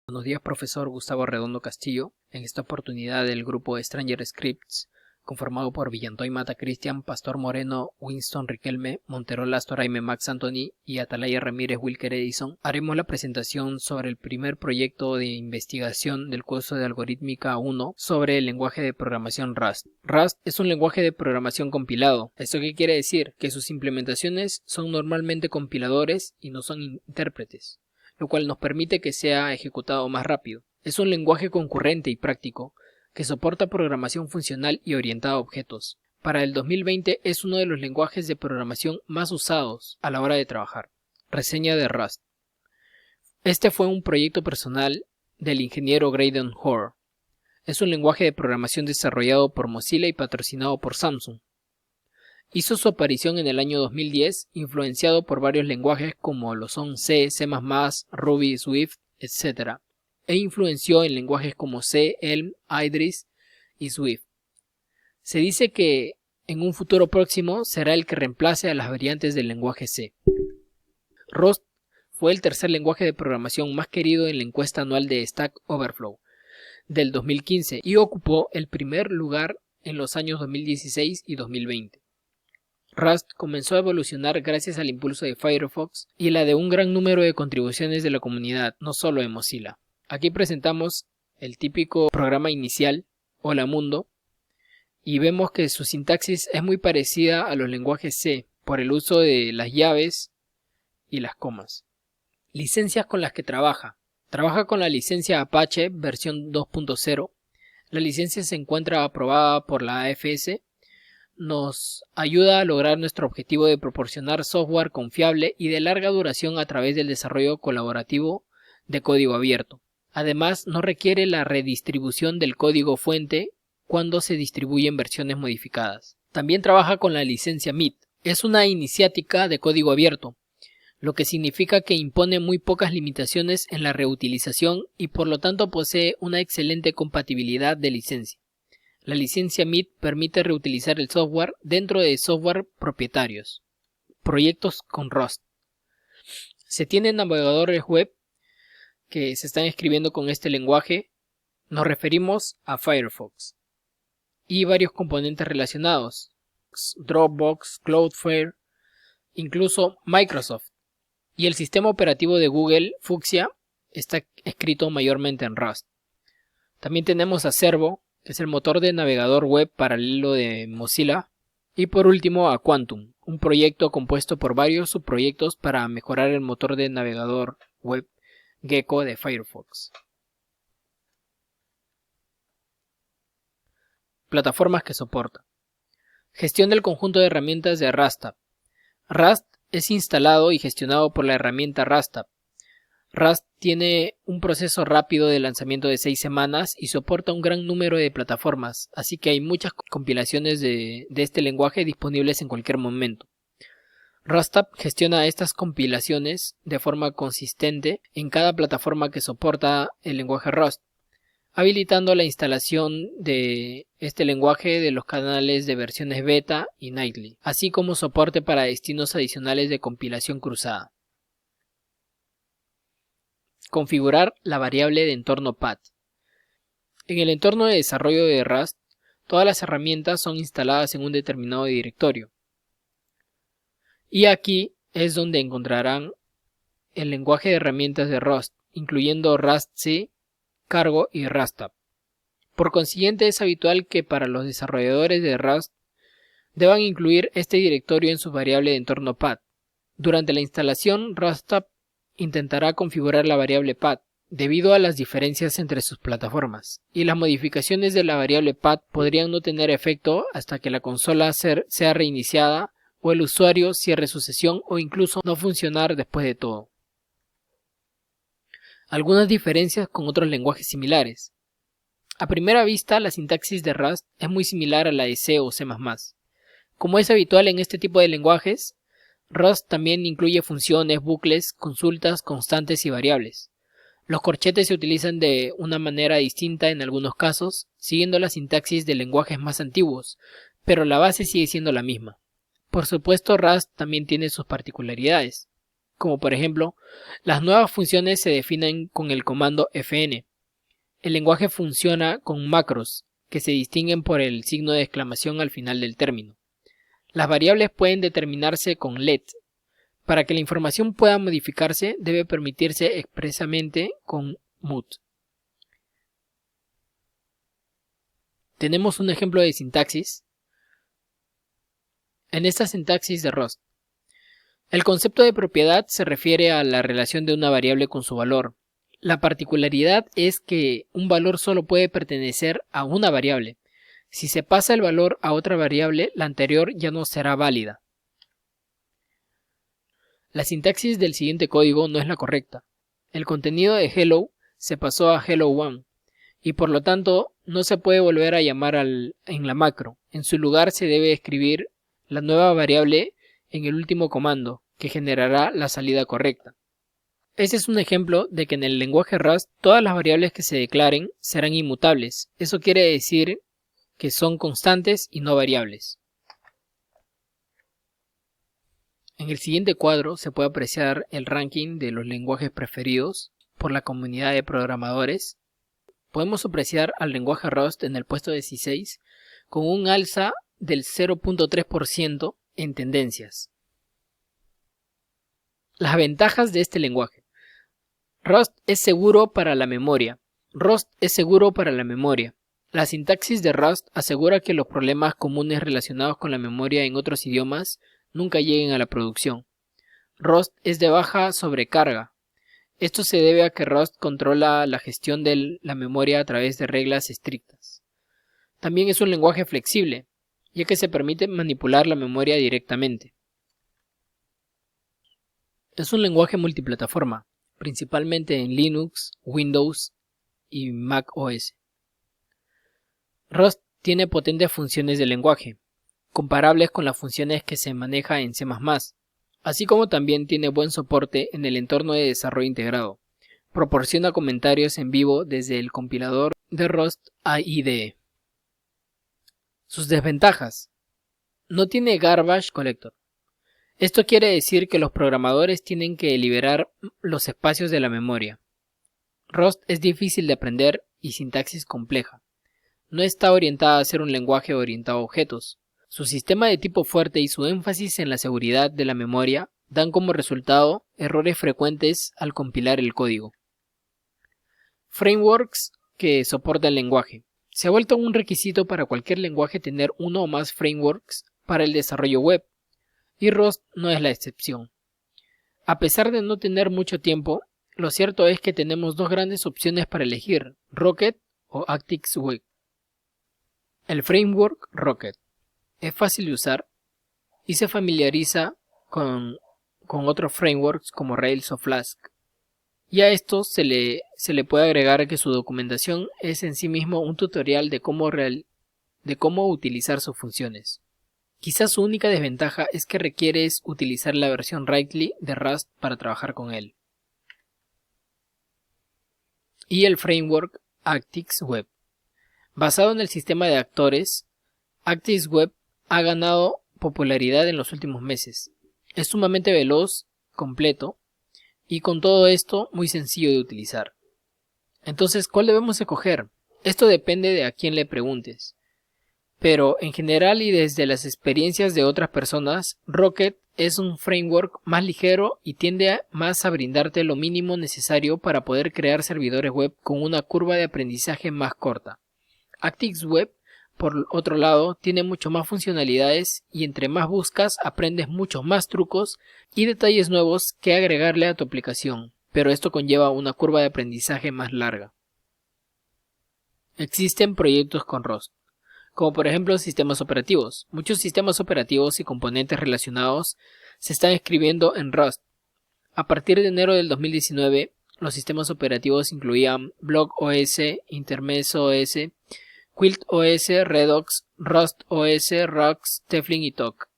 Buenos días, profesor Gustavo Redondo Castillo. En esta oportunidad del grupo Stranger Scripts, conformado por Villantoy Mata Cristian, Pastor Moreno, Winston Riquelme, Montero Lastor Aime Max Anthony y Atalaya Ramírez Wilker Edison, haremos la presentación sobre el primer proyecto de investigación del curso de Algorítmica 1 sobre el lenguaje de programación Rust. Rust es un lenguaje de programación compilado. ¿Esto qué quiere decir? Que sus implementaciones son normalmente compiladores y no son intérpretes, lo cual nos permite que sea ejecutado más rápido. Es un lenguaje concurrente y práctico, que soporta programación funcional y orientada a objetos. Para el 2020 es uno de los lenguajes de programación más usados a la hora de trabajar. Reseña de Rust. Este fue un proyecto personal del ingeniero Graydon Hoare. Es un lenguaje de programación desarrollado por Mozilla y patrocinado por Samsung. Hizo su aparición en el año 2010, influenciado por varios lenguajes como lo son C, C++, Ruby, Swift, etc. E influenció en lenguajes como C, Elm, Idris y Swift. Se dice que en un futuro próximo será el que reemplace a las variantes del lenguaje C. Rust fue el tercer lenguaje de programación más querido en la encuesta anual de Stack Overflow del 2015 y ocupó el primer lugar en los años 2016 y 2020. Rust comenzó a evolucionar gracias al impulso de Firefox y la de un gran número de contribuciones de la comunidad, no solo de Mozilla. Aquí presentamos el típico programa inicial, Hola Mundo, y vemos que su sintaxis es muy parecida a los lenguajes C por el uso de las llaves y las comas. Licencias con las que trabaja. Trabaja con la licencia Apache versión 2.0. La licencia se encuentra aprobada por la AFS. Nos ayuda a lograr nuestro objetivo de proporcionar software confiable y de larga duración a través del desarrollo colaborativo de código abierto. Además, no requiere la redistribución del código fuente cuando se distribuyen versiones modificadas. También trabaja con la licencia MIT. Es una iniciática de código abierto, lo que significa que impone muy pocas limitaciones en la reutilización y por lo tanto posee una excelente compatibilidad de licencia. La licencia MIT permite reutilizar el software dentro de software propietarios. Proyectos con Rust. Se tienen navegadores web que se están escribiendo con este lenguaje. Nos referimos a Firefox y varios componentes relacionados, Dropbox, Cloudflare, incluso Microsoft. Y el sistema operativo de Google, Fuchsia, está escrito mayormente en Rust. También tenemos a Servo, que es el motor de navegador web paralelo de Mozilla. Y por último a Quantum, un proyecto compuesto por varios subproyectos para mejorar el motor de navegador web Gecko de Firefox. Plataformas que soporta. Gestión del conjunto de herramientas de RustApp. Rust es instalado y gestionado por la herramienta RustApp. Rust tiene un proceso rápido de lanzamiento de 6 semanas y soporta un gran número de plataformas, así que hay muchas compilaciones de este lenguaje disponibles en cualquier momento. RustApp gestiona estas compilaciones de forma consistente en cada plataforma que soporta el lenguaje Rust, habilitando la instalación de este lenguaje de los canales de versiones beta y nightly, así como soporte para destinos adicionales de compilación cruzada. Configurar la variable de entorno path. En el entorno de desarrollo de Rust, todas las herramientas son instaladas en un determinado directorio. Y aquí es donde encontrarán el lenguaje de herramientas de Rust, incluyendo rustc, cargo y RustApp. Por consiguiente, es habitual que para los desarrolladores de Rust deban incluir este directorio en su variable de entorno path. Durante la instalación, RustApp intentará configurar la variable path debido a las diferencias entre sus plataformas, y las modificaciones de la variable path podrían no tener efecto hasta que la consola sea reiniciada o el usuario cierre su sesión o incluso no funcionar después de todo. Algunas diferencias con otros lenguajes similares. A primera vista, la sintaxis de Rust es muy similar a la de C o C++. Como es habitual en este tipo de lenguajes, Rust también incluye funciones, bucles, consultas, constantes y variables. Los corchetes se utilizan de una manera distinta en algunos casos, siguiendo la sintaxis de lenguajes más antiguos, pero la base sigue siendo la misma. Por supuesto, Rust también tiene sus particularidades. como por ejemplo, las nuevas funciones se definen con el comando fn. El lenguaje funciona con macros, que se distinguen por el signo de exclamación al final del término. Las variables pueden determinarse con let. Para que la información pueda modificarse, debe permitirse expresamente con mut. Tenemos un ejemplo de sintaxis. En esta sintaxis de Rust, el concepto de propiedad se refiere a la relación de una variable con su valor. La particularidad es que un valor solo puede pertenecer a una variable. Si se pasa el valor a otra variable, la anterior ya no será válida. La sintaxis del siguiente código no es la correcta. El contenido de hello se pasó a hello1 y por lo tanto no se puede volver a llamar en la macro. En su lugar se debe escribir la nueva variable en el último comando, que generará la salida correcta. Este es un ejemplo de que en el lenguaje Rust todas las variables que se declaren serán inmutables. Eso quiere decir que son constantes y no variables. En el siguiente cuadro se puede apreciar el ranking de los lenguajes preferidos por la comunidad de programadores. Podemos apreciar al lenguaje Rust en el puesto 16 con un alza del 0.3% en tendencias. Las ventajas de este lenguaje. Rust es seguro para la memoria. La sintaxis de Rust asegura que los problemas comunes relacionados con la memoria en otros idiomas nunca lleguen a la producción. Rust es de baja sobrecarga. Esto se debe a que Rust controla la gestión de la memoria a través de reglas estrictas. También es un lenguaje flexible, ya que se permite manipular la memoria directamente. Es un lenguaje multiplataforma, principalmente en Linux, Windows y Mac OS. Rust tiene potentes funciones de lenguaje, comparables con las funciones que se maneja en C++, así como también tiene buen soporte en el entorno de desarrollo integrado. Proporciona comentarios en vivo desde el compilador de Rust a IDE. Sus desventajas. No tiene garbage collector. Esto quiere decir que los programadores tienen que liberar los espacios de la memoria. Rust es difícil de aprender y sintaxis compleja. No está orientada a ser un lenguaje orientado a objetos. Su sistema de tipo fuerte y su énfasis en la seguridad de la memoria dan como resultado errores frecuentes al compilar el código. Frameworks que soportan el lenguaje. Se ha vuelto un requisito para cualquier lenguaje tener uno o más frameworks para el desarrollo web, y Rust no es la excepción. A pesar de no tener mucho tiempo, lo cierto es que tenemos dos grandes opciones para elegir, Rocket o ActiveWeb. El framework Rocket es fácil de usar y se familiariza con otros frameworks como Rails o Flask. Y a esto se le puede agregar que su documentación es en sí mismo un tutorial de cómo utilizar sus funciones. Quizás su única desventaja es que requieres utilizar la versión Writely de Rust para trabajar con él. Y el framework ActiveWeb. Basado en el sistema de actores, ActiveWeb ha ganado popularidad en los últimos meses. Es sumamente veloz, completo y con todo esto muy sencillo de utilizar. Entonces, ¿cuál debemos escoger? Esto depende de a quién le preguntes. Pero en general y desde las experiencias de otras personas, Rocket es un framework más ligero y tiende más a brindarte lo mínimo necesario para poder crear servidores web con una curva de aprendizaje más corta. ActiveWeb, por otro lado, tiene mucho más funcionalidades y entre más buscas aprendes muchos más trucos y detalles nuevos que agregarle a tu aplicación, pero esto conlleva una curva de aprendizaje más larga. Existen proyectos con Rust, como por ejemplo sistemas operativos. Muchos sistemas operativos y componentes relacionados se están escribiendo en Rust. A partir de enero del 2019, los sistemas operativos incluían BlogOS, Intermezzo OS, Quilt OS, Redux, Rust OS, Rux, Teflon y Tok.